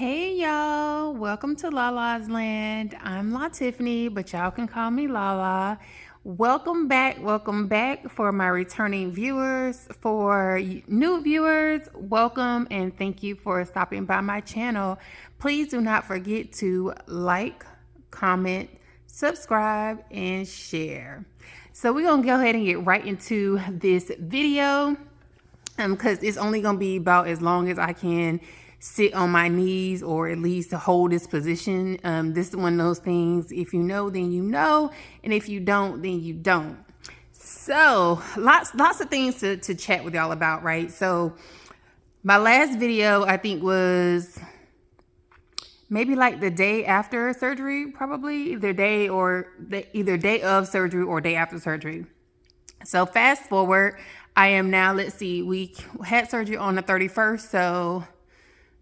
Hey y'all, welcome to LaLa's Land. I'm La Tiffany, but y'all can call me LaLa. Welcome back for my returning viewers. For new viewers, welcome and thank you for stopping by my channel. Please do not forget to like, comment, subscribe, and share. So we're gonna go ahead and get right into this video because it's only gonna be about as long as I can sit on my knees, or at least to hold this position. This is one of those things, if you know, then you know, and if you don't, then you don't. So lots of things to chat with y'all about, right? So my last video, I think, was maybe like the day after surgery, probably either day of surgery or day after surgery. So fast forward, I am now, let's see, we had surgery on the 31st, so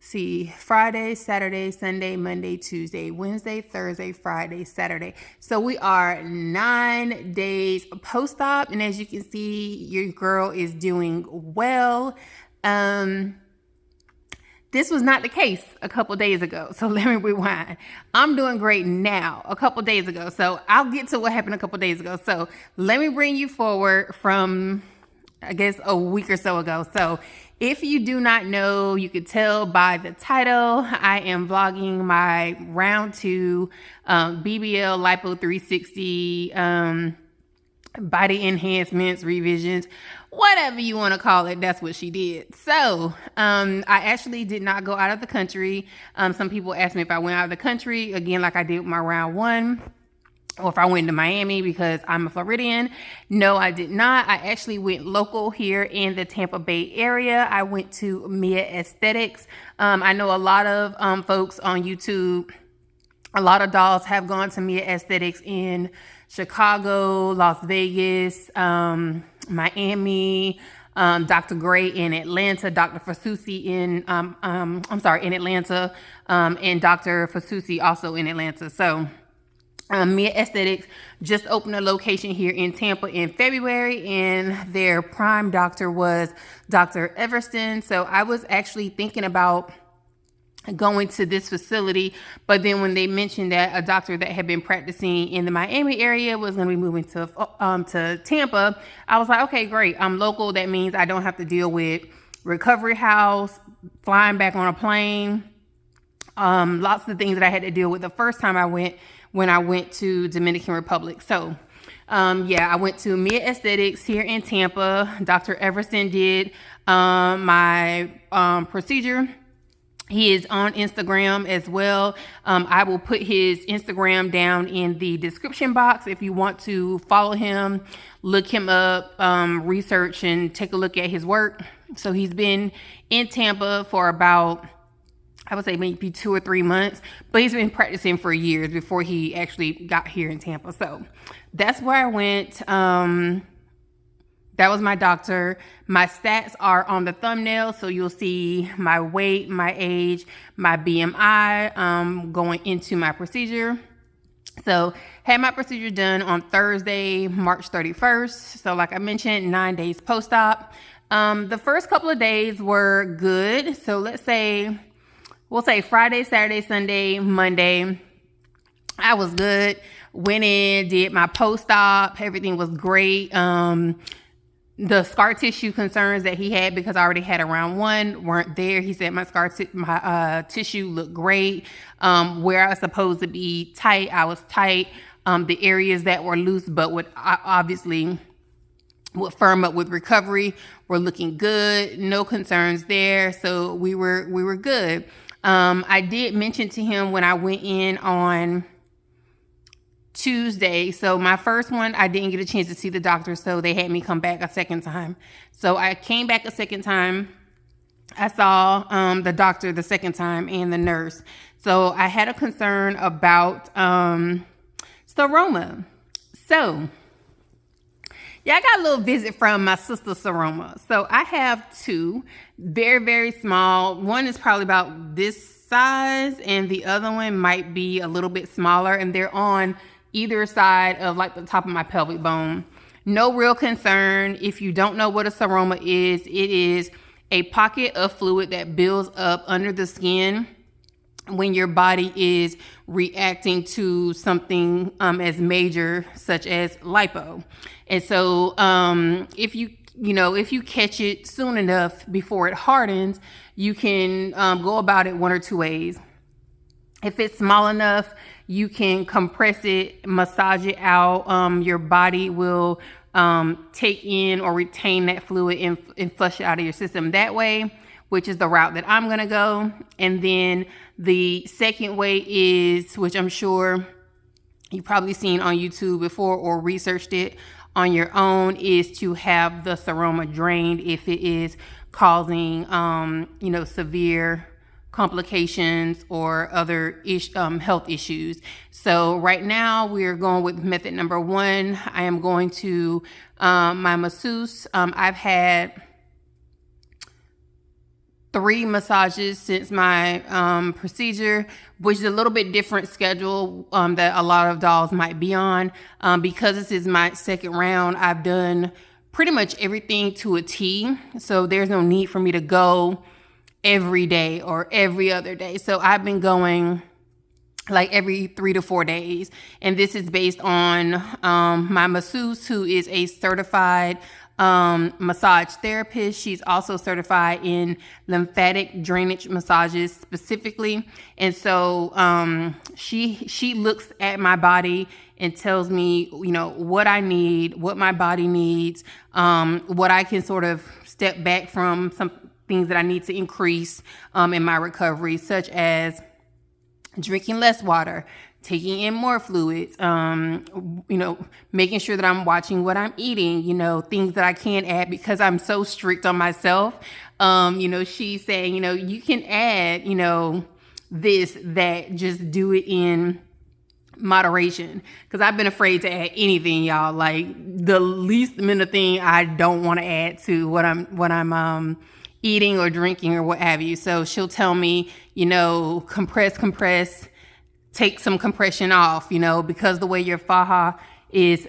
see, Friday, Saturday, Sunday, Monday, Tuesday, Wednesday, Thursday, Friday, Saturday. So we are 9 days post-op, and as you can see, your girl is doing well. This was not the case a couple days ago. So let me rewind. I'm doing great now, a couple days ago. So I'll get to what happened a couple days ago. So let me bring you forward from, I guess, a week or so ago. So if you do not know, you could tell by the title, I am vlogging my round 2 BBL Lipo360 body enhancements, revisions, whatever you want to call it. That's what she did. So I actually did not go out of the country. Some people asked me if I went out of the country, again, like I did with my round 1. Or if I went to Miami because I'm a Floridian. No, I did not. I actually went local here in the Tampa Bay area. I went to Mia Aesthetics. I know a lot of folks on YouTube, a lot of dolls have gone to Mia Aesthetics in Chicago, Las Vegas, Miami, Dr. Gray in Atlanta, Dr. Fasusi in Atlanta, and Dr. Fasusi also in Atlanta. So Mia Aesthetics just opened a location here in Tampa in February, and their prime doctor was Dr. Evertsen. So I was actually thinking about going to this facility, but then when they mentioned that a doctor that had been practicing in the Miami area was going to be moving to Tampa, I was like, okay, great. I'm local. That means I don't have to deal with recovery house, flying back on a plane, lots of things that I had to deal with the first time I went, when I went to Dominican Republic. So I went to Mia Aesthetics here in Tampa. Dr. Evertsen did my procedure. He is on Instagram as well. I will put his Instagram down in the description box if you want to follow him, look him up, research and take a look at his work. So he's been in Tampa for about, I would say maybe 2 or 3 months, but he's been practicing for years before he actually got here in Tampa. So that's where I went. That was my doctor. My stats are on the thumbnail, so you'll see my weight, my age, my BMI going into my procedure. So had my procedure done on Thursday, March 31st. So like I mentioned, 9 days post-op. The first couple of days were good. So we'll say Friday, Saturday, Sunday, Monday, I was good. Went in, did my post-op. Everything was great. The scar tissue concerns that he had, because I already had a round 1, weren't there. He said my tissue looked great. Where I was supposed to be tight, I was tight. The areas that were loose but would obviously would firm up with recovery were looking good. No concerns there. So we were good. I did mention to him when I went in on Tuesday. So my first one, I didn't get a chance to see the doctor, so they had me come back a second time. So I came back a second time. I saw the doctor the second time and the nurse. So I had a concern about Seroma. So yeah, I got a little visit from my sister Seroma. So I have 2, very, very small. One is probably about this size, and the other one might be a little bit smaller, and they're on either side of like the top of my pelvic bone. No real concern. If you don't know what a seroma is, it is a pocket of fluid that builds up under the skin when your body is reacting to something as major, such as lipo. And so if you catch it soon enough before it hardens, you can go about it one or two ways. If it's small enough, you can compress it, massage it out. Your body will take in or retain that fluid and flush it out of your system that way, which is the route that I'm going to go. And then the second way is, which I'm sure you've probably seen on YouTube before or researched it on your own, is to have the seroma drained if it is causing, severe complications or other health issues. So right now we're going with method number one. I am going to my masseuse. I've had 3 massages since my procedure, which is a little bit different schedule that a lot of dolls might be on. Because this is my second round, I've done pretty much everything to a T. So there's no need for me to go every day or every other day. So I've been going like every 3 to 4 days. And this is based on my masseuse, who is a certified massage therapist. She's also certified in lymphatic drainage massages specifically. And so she looks at my body and tells me, what I need, what my body needs, what I can sort of step back from, some things that I need to increase in my recovery, such as drinking less water, taking in more fluids, making sure that I'm watching what I'm eating, things that I can't add because I'm so strict on myself. She's saying, you can add, this, that, just do it in moderation. Because I've been afraid to add anything, y'all. Like the least amount of thing I don't want to add to what I'm eating or drinking or what have you. So she'll tell me, compress, take some compression off, because the way your faja is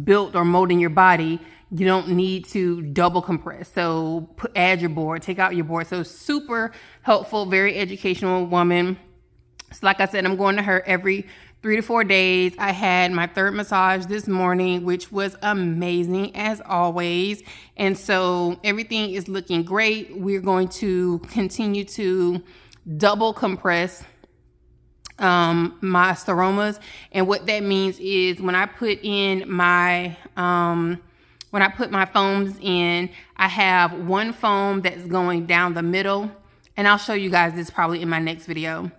built or molding your body, you don't need to double compress. So add your board, take out your board. So super helpful, very educational woman. So like I said, I'm going to her every 3 to 4 days. I had my 3rd massage this morning, which was amazing as always. And so everything is looking great. We're going to continue to double compress my seromas. And what that means is when I put in my foams in, I have one foam that's going down the middle, and I'll show you guys this probably in my next video.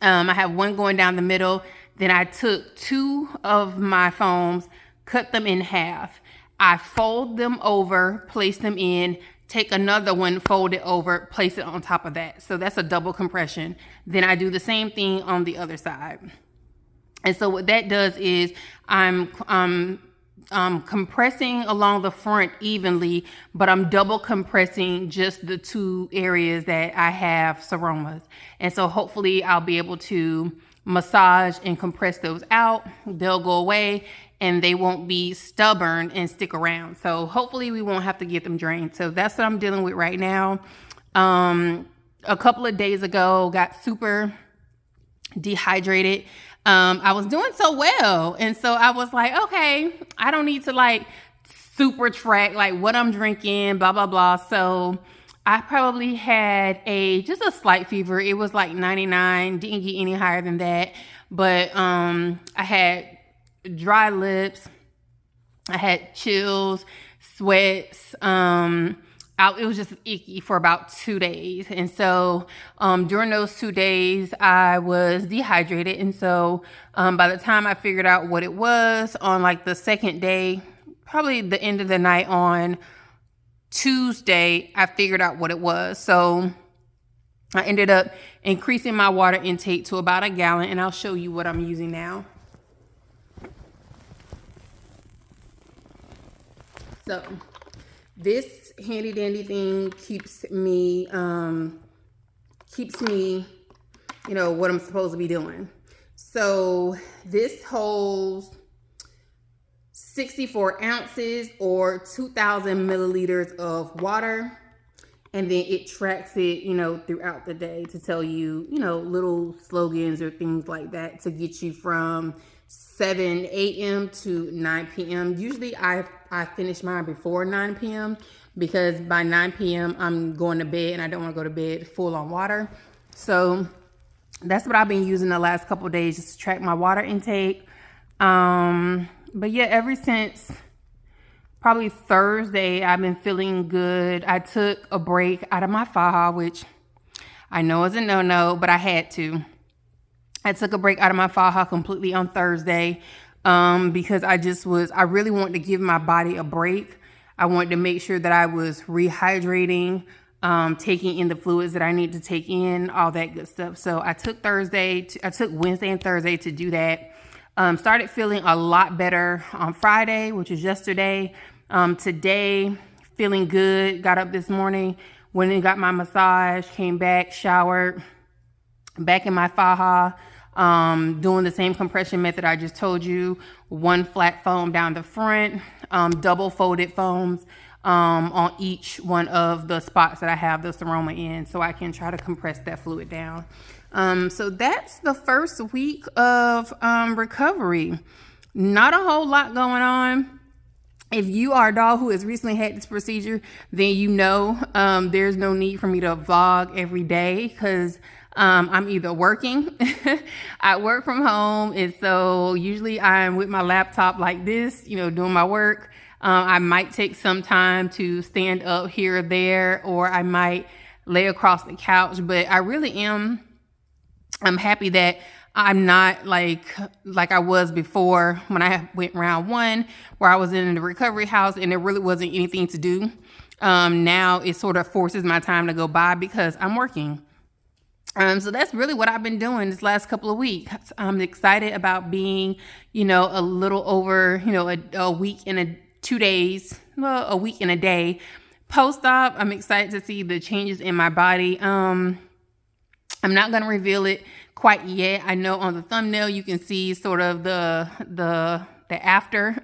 I have one going down the middle. Then I took 2 of my foams, cut them in half. I fold them over, place them in, take another one, fold it over, place it on top of that. So that's a double compression. Then I do the same thing on the other side. And so what that does is I'm compressing along the front evenly, but I'm double compressing just the 2 areas that I have seromas. And so hopefully I'll be able to massage and compress those out. They'll go away and they won't be stubborn and stick around. So hopefully we won't have to get them drained. So that's what I'm dealing with right now. A couple of days ago, got super dehydrated. I was doing so well. And so I was like, okay, I don't need to super track what I'm drinking, blah, blah, blah. So I probably had just a slight fever. It was 99, didn't get any higher than that. But I had dry lips, I had chills, sweats. It was just icky for about 2 days. And so during those 2 days, I was dehydrated. And so by the time I figured out what it was on the second day, probably the end of the night on Tuesday, I figured out what it was. So I ended up increasing my water intake to about 1 gallon, and I'll show you what I'm using now. So this handy dandy thing keeps me, what I'm supposed to be doing. So this holds 64 ounces or 2,000 milliliters of water. and then it tracks it, throughout the day to tell you, little slogans or things like that to get you from 7 a.m. to 9 p.m. Usually I finish mine before 9 p.m. because by 9 p.m. I'm going to bed and I don't want to go to bed full on water. So that's what I've been using the last couple of days, just to track my water intake. But yeah, ever since probably Thursday, I've been feeling good. I took a break out of my faja, which I know is a no-no, but I had to. I took a break out of my faja completely on Thursday because I really wanted to give my body a break. I wanted to make sure that I was rehydrating, taking in the fluids that I need to take in, all that good stuff. So I took Wednesday and Thursday to do that. Started feeling a lot better on Friday, which was yesterday. Today, feeling good. Got up this morning, went and got my massage, came back, showered, back in my faja, doing the same compression method I just told you. One flat foam down the front, double folded foams on each one of the spots that I have the Seroma in, so I can try to compress that fluid down. So that's the first week of recovery. Not a whole lot going on. If you are a dog who has recently had this procedure, then there's no need for me to vlog every day because I'm either working, I work from home, and so usually I'm with my laptop like this, doing my work. I might take some time to stand up here or there, or I might lay across the couch, but I'm happy that I'm not like I was before when I went round one, where I was in the recovery house and there really wasn't anything to do. Now it sort of forces my time to go by because I'm working. So that's really what I've been doing this last couple of weeks. I'm excited about being, a little over, a week and 2 days, well, a week and a day post-op. I'm excited to see the changes in my body. I'm not going to reveal it quite yet. I know on the thumbnail you can see sort of the after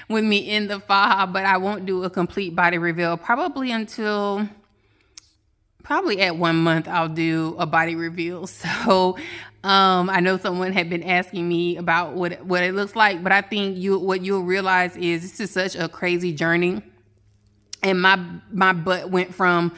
with me in the faja, but I won't do a complete body reveal probably at 1 month I'll do a body reveal. So I know someone had been asking me about what it looks like, but I think what you'll realize is this is such a crazy journey, and my butt went from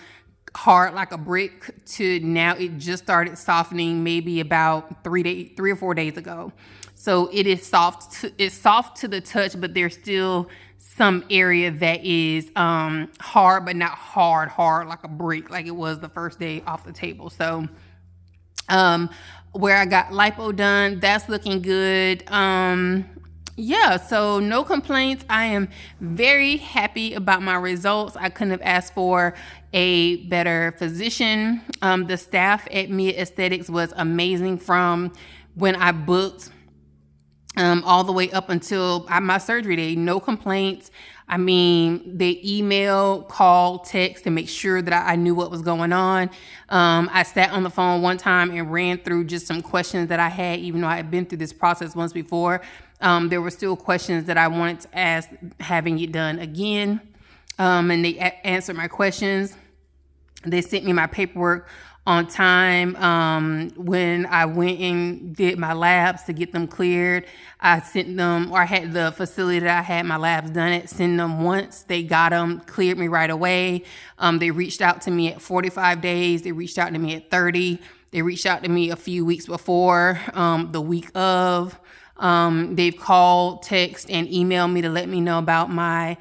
hard like a brick to now it just started softening maybe about 3 or 4 days ago. So it is soft. It's soft to the touch, but there's still some area that is hard, but not hard like a brick like it was the first day off the table. So where I got lipo done, that's looking good. Yeah, so no complaints. I am very happy about my results. I couldn't have asked for a better physician. The staff at Mia Aesthetics was amazing from when I booked all the way up until my surgery day. No complaints. I mean, they email, call, text to make sure that I knew what was going on. I sat on the phone one time and ran through just some questions that I had, even though I had been through this process once before. There were still questions that I wanted to ask, having it done again. And they answered my questions. They sent me my paperwork on time. When I went and did my labs to get them cleared, I sent them, or I had the facility that I had my labs done at, send them once. They got them, cleared me right away. They reached out to me at 45 days. They reached out to me at 30. They reached out to me a few weeks before, the week of. They've called, text, and emailed me to let me know about my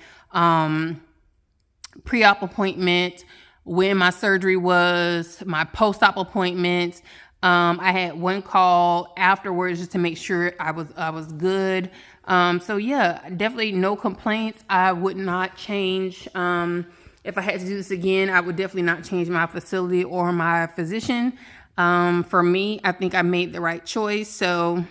pre-op appointment, when my surgery was, my post-op appointments. I had one call afterwards just to make sure I was good. So yeah, definitely no complaints. I would not change. If I had to do this again, I would definitely not change my facility or my physician. For me, I think I made the right choice. So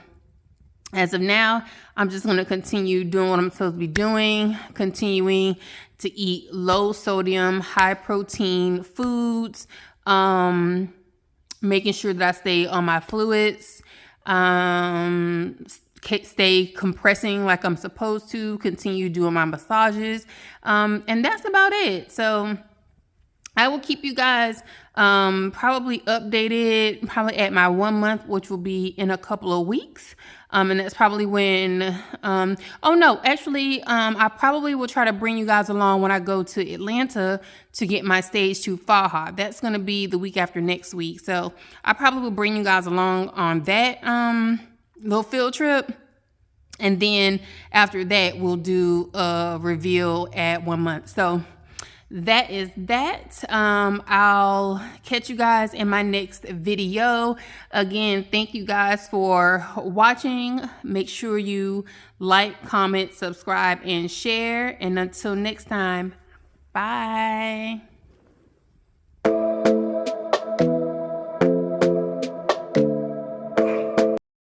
as of now, I'm just going to continue doing what I'm supposed to be doing, continuing to eat low sodium, high protein foods, making sure that I stay on my fluids, stay compressing like I'm supposed to, continue doing my massages, and that's about it. So I will keep you guys probably updated probably at my 1 month, which will be in a couple of weeks. And that's probably when, oh no, actually, I probably will try to bring you guys along when I go to Atlanta to get my stage 2 Faja. That's going to be the week after next week. So I probably will bring you guys along on that little field trip. And then after that, we'll do a reveal at 1 month. So that is that. I'll catch you guys in my next video. Again, thank you guys for watching. Make sure you like, comment, subscribe, and share. And until next time, bye.